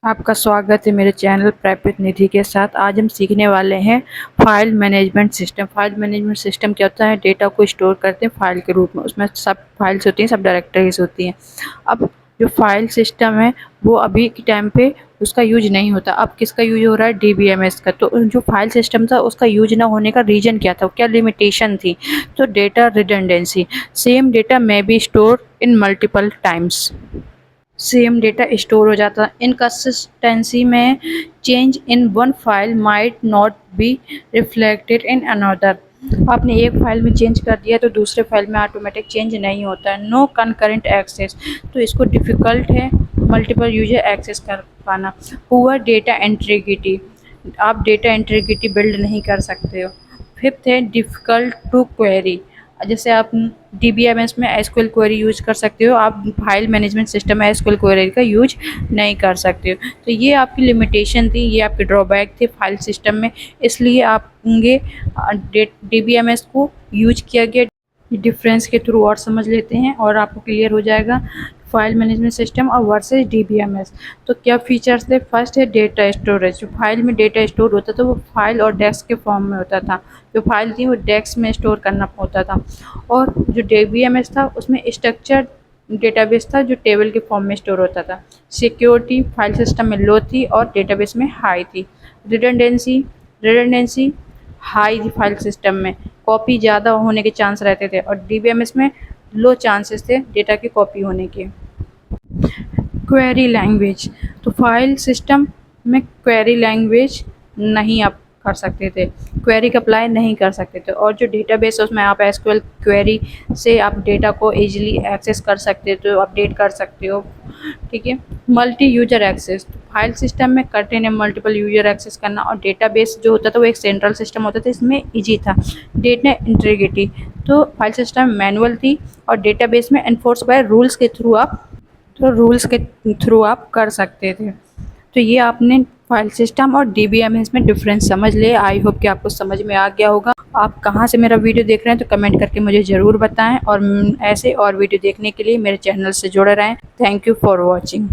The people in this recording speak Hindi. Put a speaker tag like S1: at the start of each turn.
S1: आपका स्वागत है मेरे चैनल प्राप्त निधि के साथ। आज हम सीखने वाले हैं file management system. File management system क्या होता है? डेटा को स्टोर करते हैं फाइल के रूप में। उसमें सब फाइल्स होती हैं, सब डायरेक्टरीज होती हैं। अब जो फाइल सिस्टम है वो अभी के टाइम पे उसका यूज नहीं होता। अब किसका यूज हो रहा है? DBMS का। तो जो फाइल सिस्टम था उसका यूज ना होने का रीज़न क्या था, क्या लिमिटेशन थी? तो data redundancy. Same data may be store in multiple times. Same data store हो जाता। इनकंसिस्टेंसी में change in one file might not be reflected in another. आपने एक फाइल में चेंज कर दिया तो दूसरे फाइल में ऑटोमेटिक चेंज नहीं होता है। नो कंकरेंट एक्सेस, तो इसको डिफ़िकल्ट है मल्टीपल यूजर एक्सेस कर पाना। पुअर डेटा इंटीग्रिटी, आप डेटा इंटीग्रिटी बिल्ड नहीं कर सकते हो। फिफ्थ है डिफ़िकल्ट टू क्वेरी, जैसे आप DBMS में SQL क्वेरी यूज कर सकते हो, आप फाइल मैनेजमेंट सिस्टम में SQL क्वेरी का यूज नहीं कर सकते हो। तो ये आपकी लिमिटेशन थी, ये आपके ड्रॉबैक थे फाइल सिस्टम में, इसलिए आपके DBMS को यूज किया गया। डिफरेंस के थ्रू और समझ लेते हैं और आपको क्लियर हो जाएगा फाइल मैनेजमेंट सिस्टम और वर्सेस DBMS। तो क्या फीचर्स थे? फर्स्ट है डेटा स्टोरेज। जो फाइल में डेटा स्टोर होता था वो फाइल और डेस्क के फॉर्म में होता था। जो फाइल थी वो डेस्क में स्टोर करना होता था। और जो DBMS था उसमें स्ट्रक्चर्ड डेटाबेस था जो टेबल के फॉर्म में स्टोर होता था। सिक्योरिटी फाइल सिस्टम में लो थी और डेटाबेस में हाई थी। रिडंडेंसी हाई थी फाइल सिस्टम में, कॉपी ज़्यादा होने के चांस रहते थे, और DBMS में लो चांसेस थे डेटा की कॉपी होने के। क्वेरी लैंग्वेज, तो फाइल सिस्टम में क्वेरी लैंग्वेज नहीं आप कर सकते थे, क्वेरी का अप्लाई नहीं कर सकते थे। और जो डेटाबेस है उसमें आप SQL क्वेरी से आप डेटा को इजीली एक्सेस कर सकते थे, अपडेट कर सकते हो। ठीक है। Multi user access, file system में कंटेन मल्टीपल यूजर एक्सेस करना, और डेटाबेस जो होता था वो एक सेंट्रल सिस्टम होता था, इसमें इजी था। डेटा इंटीग्रिटी, तो फाइल सिस्टम मैनुअल थी और डेटाबेस में एनफोर्स बाय रूल्स के थ्रू आप कर सकते थे। तो ये आपने फाइल सिस्टम और DBMS में डिफरेंस समझ लिया। आई होप कि आपको समझ में आ गया होगा। आप कहाँ से मेरा वीडियो देख रहे हैं तो कमेंट करके मुझे ज़रूर बताएं, और ऐसे और वीडियो देखने के लिए मेरे चैनल से जुड़े रहें। Thank you for watching.